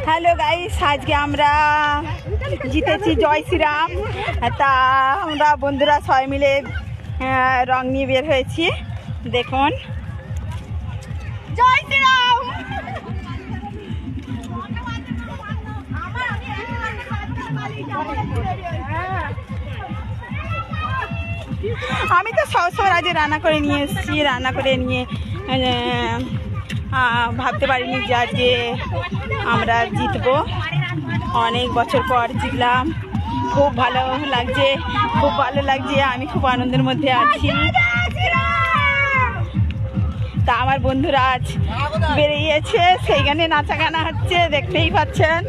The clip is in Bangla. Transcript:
হ্যালো গাইস, আজকে আমরা জিতেছি জয় শ্রীরাম। তা আমরা বন্ধুরা সবাই মিলে রং নিয়ে বের হয়েছি। দেখুন, জয় শ্রীরাম। আমি তো সবসময় আজকে রান্না করে নিয়ে এসেছি, রান্না করে নিয়ে ভাবতে পারিনি যে আজকে আমরা জিতবো। অনেক বছর পর জিতলাম, খুব ভালো লাগছে, খুব ভালো লাগছে। আমি খুব আনন্দের মধ্যে আছি। তা আমার বন্ধুরা আজ বেরিয়েছে, সেইখানে নাচা গানা হচ্ছে, দেখতেই পাচ্ছেন।